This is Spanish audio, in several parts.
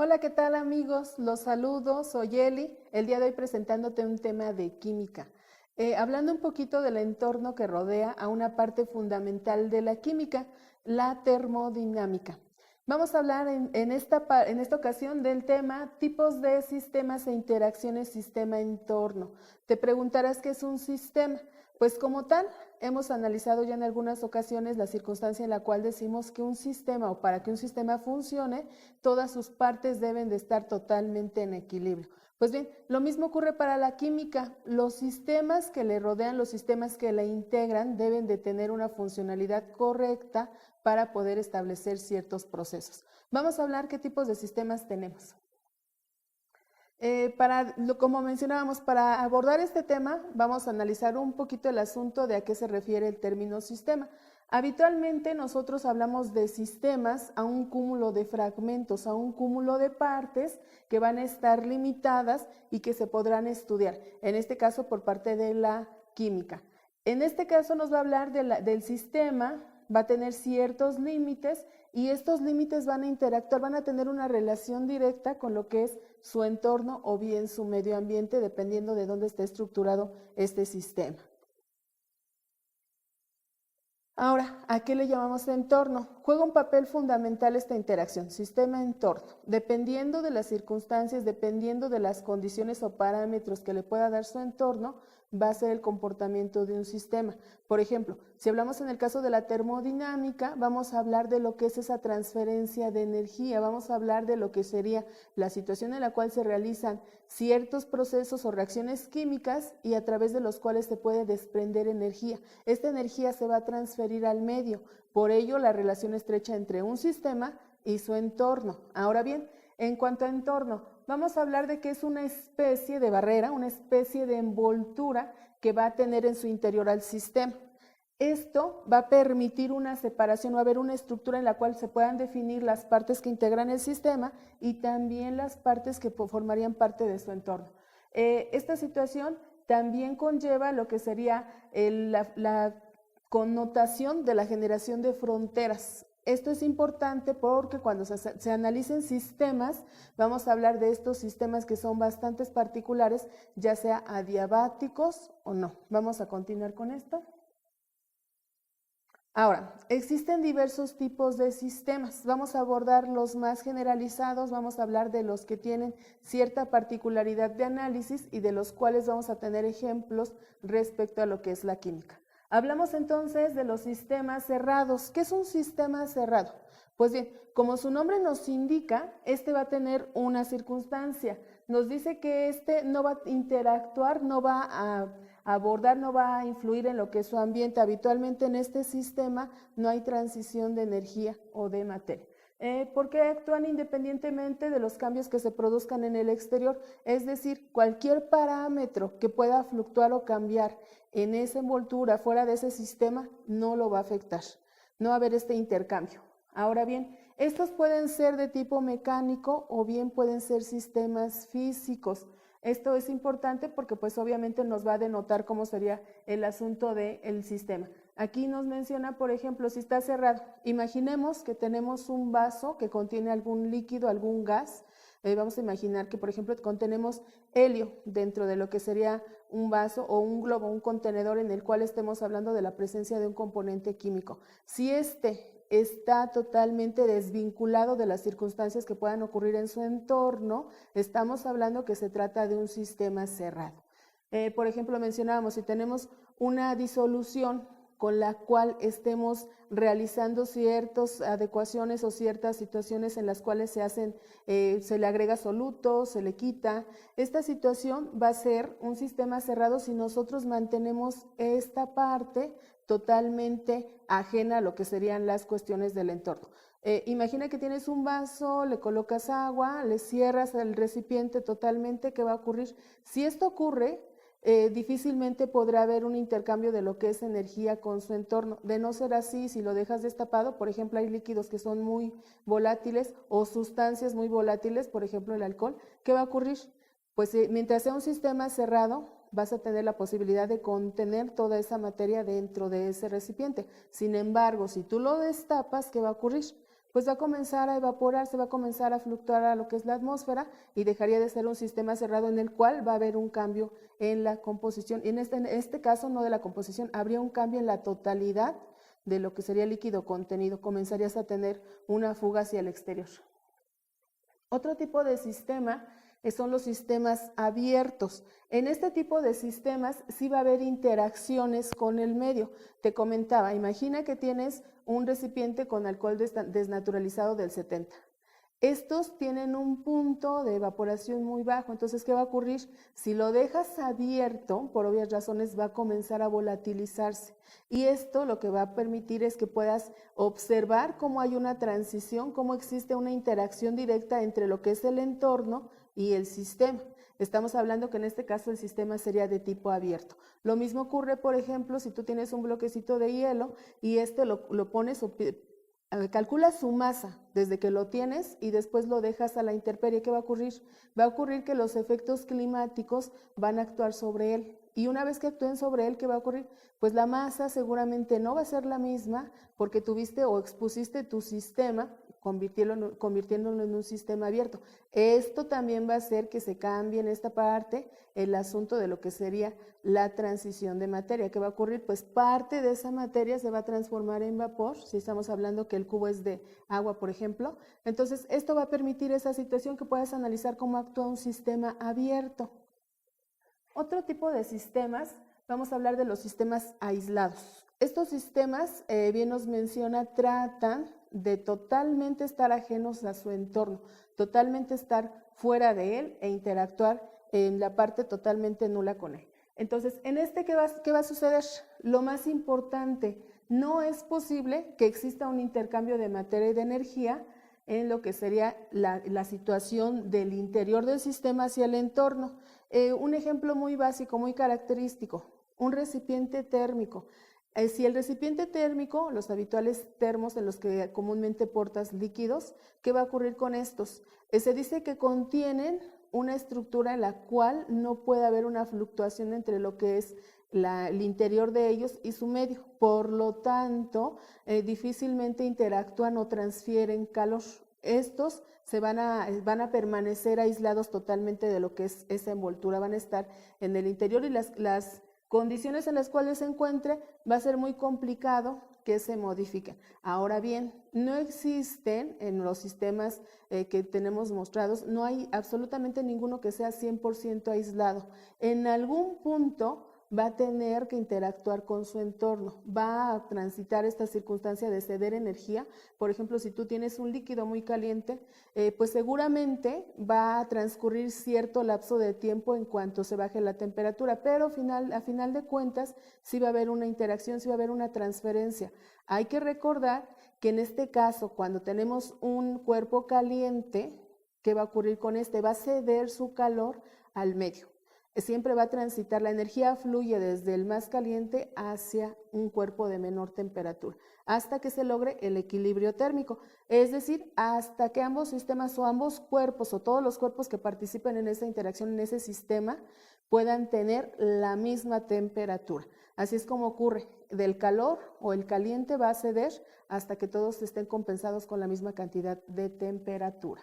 Hola, ¿qué tal amigos? Los saludo, soy Eli, el día de hoy presentándote un tema de química. Hablando un poquito del entorno que rodea a una parte fundamental de la química, la termodinámica. Vamos a hablar en esta ocasión del tema tipos de sistemas e interacciones sistema-entorno. Te preguntarás qué es un sistema. Pues como tal, hemos analizado ya en algunas ocasiones la circunstancia en la cual decimos que un sistema o para que un sistema funcione, todas sus partes deben de estar totalmente en equilibrio. Pues bien, lo mismo ocurre para la química. Los sistemas que le rodean, los sistemas que la integran, deben de tener una funcionalidad correcta para poder establecer ciertos procesos. Vamos a hablar qué tipos de sistemas tenemos. Como mencionábamos, para abordar este tema, vamos a analizar un poquito el asunto de a qué se refiere el término sistema. Habitualmente nosotros hablamos de sistemas a un cúmulo de fragmentos, a un cúmulo de partes que van a estar limitadas y que se podrán estudiar, en este caso por parte de la química. En este caso nos va a hablar del sistema, va a tener ciertos límites y estos límites van a interactuar, van a tener una relación directa con lo que es su entorno o bien su medio ambiente, dependiendo de dónde esté estructurado este sistema. Ahora, ¿a qué le llamamos entorno? Juega un papel fundamental esta interacción, sistema-entorno. Dependiendo de las circunstancias, dependiendo de las condiciones o parámetros que le pueda dar su entorno, va a ser el comportamiento de un sistema. Por ejemplo, si hablamos en el caso de la termodinámica, vamos a hablar de lo que es esa transferencia de energía, vamos a hablar de lo que sería la situación en la cual se realizan ciertos procesos o reacciones químicas y a través de los cuales se puede desprender energía. Esta energía se va a transferir al medio, por ello la relación estrecha entre un sistema y su entorno. Ahora bien, en cuanto a entorno, vamos a hablar de que es una especie de barrera, una especie de envoltura que va a tener en su interior al sistema. Esto va a permitir una separación, va a haber una estructura en la cual se puedan definir las partes que integran el sistema y también las partes que formarían parte de su entorno. Esta situación también conlleva lo que sería la connotación de la generación de fronteras. Esto es importante porque cuando se analicen sistemas, vamos a hablar de estos sistemas que son bastante particulares, ya sea adiabáticos o no. Vamos a continuar con esto. Ahora, existen diversos tipos de sistemas. Vamos a abordar los más generalizados, vamos a hablar de los que tienen cierta particularidad de análisis y de los cuales vamos a tener ejemplos respecto a lo que es la química. Hablamos entonces de los sistemas cerrados. ¿Qué es un sistema cerrado? Pues bien, como su nombre nos indica, este va a tener una circunstancia. Nos dice que este no va a interactuar, no va a abordar, no va a influir en lo que es su ambiente. Habitualmente en este sistema no hay transición de energía o de materia. Porque actúan independientemente de los cambios que se produzcan en el exterior, es decir, cualquier parámetro que pueda fluctuar o cambiar en esa envoltura fuera de ese sistema no lo va a afectar, no va a haber este intercambio. Ahora bien, estos pueden ser de tipo mecánico o bien pueden ser sistemas físicos. Esto es importante porque pues obviamente nos va a denotar cómo sería el asunto del sistema. Aquí nos menciona, por ejemplo, si está cerrado. Imaginemos que tenemos un vaso que contiene algún líquido, algún gas. Vamos a imaginar que, por ejemplo, contenemos helio dentro de lo que sería un vaso o un globo, un contenedor en el cual estemos hablando de la presencia de un componente químico. Si este está totalmente desvinculado de las circunstancias que puedan ocurrir en su entorno, estamos hablando que se trata de un sistema cerrado. Por ejemplo, mencionábamos, si tenemos una disolución con la cual estemos realizando ciertas adecuaciones o ciertas situaciones en las cuales se le agrega soluto, se le quita. Esta situación va a ser un sistema cerrado si nosotros mantenemos esta parte totalmente ajena a lo que serían las cuestiones del entorno. Imagina que tienes un vaso, le colocas agua, le cierras el recipiente totalmente, ¿qué va a ocurrir? Si esto ocurre, difícilmente podrá haber un intercambio de lo que es energía con su entorno. De no ser así, si lo dejas destapado, por ejemplo, hay líquidos que son muy volátiles o sustancias muy volátiles, por ejemplo, el alcohol, ¿qué va a ocurrir? Pues mientras sea un sistema cerrado, vas a tener la posibilidad de contener toda esa materia dentro de ese recipiente. Sin embargo, si tú lo destapas, ¿qué va a ocurrir? pues va a comenzar a evaporar, se va a comenzar a fluctuar a lo que es la atmósfera y dejaría de ser un sistema cerrado en el cual va a haber un cambio en la composición. Y en este caso no de la composición, habría un cambio en la totalidad de lo que sería líquido contenido. Comenzarías a tener una fuga hacia el exterior. Otro tipo de sistema son los sistemas abiertos. En este tipo de sistemas sí va a haber interacciones con el medio. Te comentaba, imagina que tienes un recipiente con alcohol desnaturalizado del 70. Estos tienen un punto de evaporación muy bajo, entonces, ¿qué va a ocurrir? Si lo dejas abierto, por obvias razones, va a comenzar a volatilizarse. Y esto lo que va a permitir es que puedas observar cómo hay una transición, cómo existe una interacción directa entre lo que es el entorno y el sistema. Estamos hablando que en este caso el sistema sería de tipo abierto. Lo mismo ocurre, por ejemplo, si tú tienes un bloquecito de hielo y lo pones calcula su masa desde que lo tienes y después lo dejas a la intemperie. ¿Qué va a ocurrir? Va a ocurrir que los efectos climáticos van a actuar sobre él. Y una vez que actúen sobre él, ¿qué va a ocurrir? Pues la masa seguramente no va a ser la misma porque tuviste o expusiste tu sistema convirtiéndolo en un sistema abierto. Esto también va a hacer que se cambie en esta parte el asunto de lo que sería la transición de materia. ¿Qué va a ocurrir? Pues parte de esa materia se va a transformar en vapor, si estamos hablando que el cubo es de agua, por ejemplo. Entonces, esto va a permitir esa situación que puedas analizar cómo actúa un sistema abierto. Otro tipo de sistemas, vamos a hablar de los sistemas aislados. Estos sistemas, bien nos menciona, tratan de totalmente estar ajenos a su entorno, totalmente estar fuera de él e interactuar en la parte totalmente nula con él. Entonces, en este, ¿qué va a suceder? Lo más importante, no es posible que exista un intercambio de materia y de energía en lo que sería la situación del interior del sistema hacia el entorno. Un ejemplo muy básico, muy característico, un recipiente térmico. Si el recipiente térmico, los habituales termos en los que comúnmente portas líquidos, ¿qué va a ocurrir con estos? Se dice que contienen una estructura en la cual no puede haber una fluctuación entre lo que es el interior de ellos y su medio. Por lo tanto, difícilmente interactúan o transfieren calor. Estos van a permanecer aislados totalmente de lo que es esa envoltura, van a estar en el interior y las condiciones en las cuales se encuentre va a ser muy complicado que se modifiquen. Ahora bien, no existen en los sistemas que tenemos mostrados, no hay absolutamente ninguno que sea 100% aislado. En algún punto va a tener que interactuar con su entorno, va a transitar esta circunstancia de ceder energía. Por ejemplo, si tú tienes un líquido muy caliente, pues seguramente va a transcurrir cierto lapso de tiempo en cuanto se baje la temperatura, pero a final de cuentas sí va a haber una interacción, sí va a haber una transferencia. Hay que recordar que en este caso, cuando tenemos un cuerpo caliente, ¿qué va a ocurrir con este? Va a ceder su calor al medio. Siempre va a transitar, la energía fluye desde el más caliente hacia un cuerpo de menor temperatura, hasta que se logre el equilibrio térmico, es decir, hasta que ambos sistemas o ambos cuerpos o todos los cuerpos que participen en esa interacción, en ese sistema, puedan tener la misma temperatura. Así es como ocurre, del calor o el caliente va a ceder hasta que todos estén compensados con la misma cantidad de temperatura.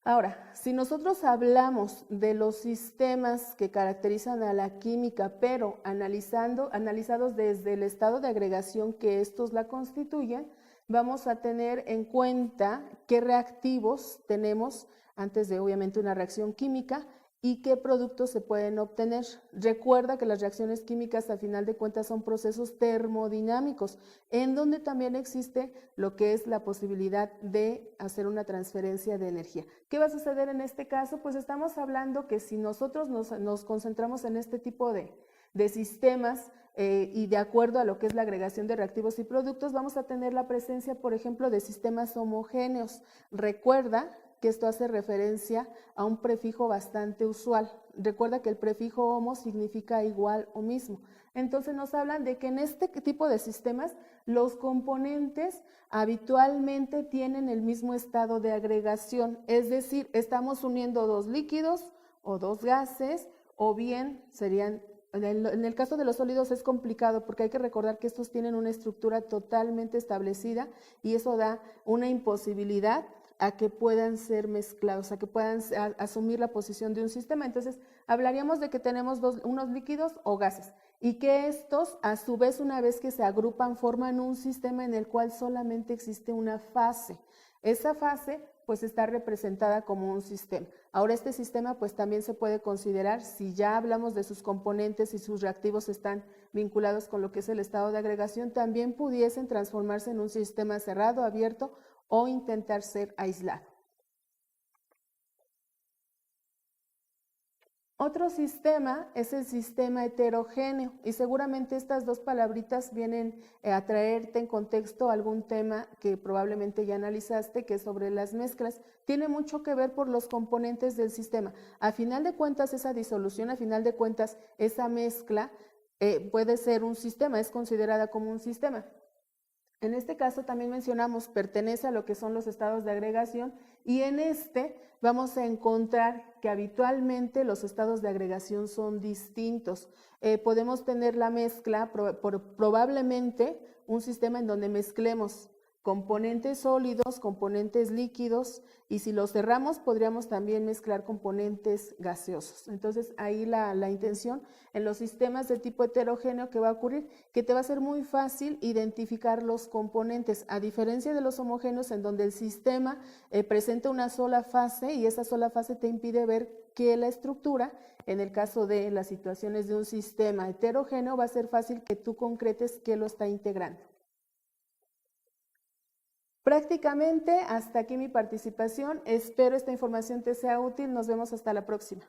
Ahora, si nosotros hablamos de los sistemas que caracterizan a la química, pero analizados desde el estado de agregación que estos la constituyen, vamos a tener en cuenta qué reactivos tenemos antes de, obviamente, una reacción química y qué productos se pueden obtener. Recuerda que las reacciones químicas, a final de cuentas, son procesos termodinámicos, en donde también existe lo que es la posibilidad de hacer una transferencia de energía. ¿Qué va a suceder en este caso? Pues estamos hablando que si nosotros nos concentramos en este tipo de sistemas y de acuerdo a lo que es la agregación de reactivos y productos, vamos a tener la presencia, por ejemplo, de sistemas homogéneos. Recuerda que esto hace referencia a un prefijo bastante usual. Recuerda que el prefijo homo significa igual o mismo. Entonces nos hablan de que en este tipo de sistemas los componentes habitualmente tienen el mismo estado de agregación, es decir, estamos uniendo dos líquidos o dos gases o bien serían En el caso de los sólidos es complicado porque hay que recordar que estos tienen una estructura totalmente establecida y eso da una imposibilidad a que puedan ser mezclados, a que puedan asumir la posición de un sistema. Entonces, hablaríamos de que tenemos unos líquidos o gases y que estos, a su vez, una vez que se agrupan, forman un sistema en el cual solamente existe una fase. Esa fase pues está representada como un sistema. Ahora este sistema pues también se puede considerar, si ya hablamos de sus componentes y sus reactivos están vinculados con lo que es el estado de agregación, también pudiesen transformarse en un sistema cerrado, abierto o intentar ser aislado. Otro sistema es el sistema heterogéneo y seguramente estas dos palabritas vienen a traerte en contexto algún tema que probablemente ya analizaste, que es sobre las mezclas. Tiene mucho que ver por los componentes del sistema. A final de cuentas, esa disolución, a final de cuentas, esa mezcla puede ser un sistema, es considerada como un sistema. En este caso también mencionamos, pertenece a lo que son los estados de agregación y en este vamos a encontrar que habitualmente los estados de agregación son distintos. Podemos tener la mezcla, probablemente un sistema en donde mezclemos componentes sólidos, componentes líquidos y si los cerramos podríamos también mezclar componentes gaseosos. Entonces ahí la intención en los sistemas de tipo heterogéneo que va a ocurrir, que te va a ser muy fácil identificar los componentes, a diferencia de los homogéneos en donde el sistema presenta una sola fase y esa sola fase te impide ver que la estructura, en el caso de las situaciones de un sistema heterogéneo, va a ser fácil que tú concretes qué lo está integrando. Prácticamente hasta aquí mi participación. Espero esta información te sea útil. Nos vemos hasta la próxima.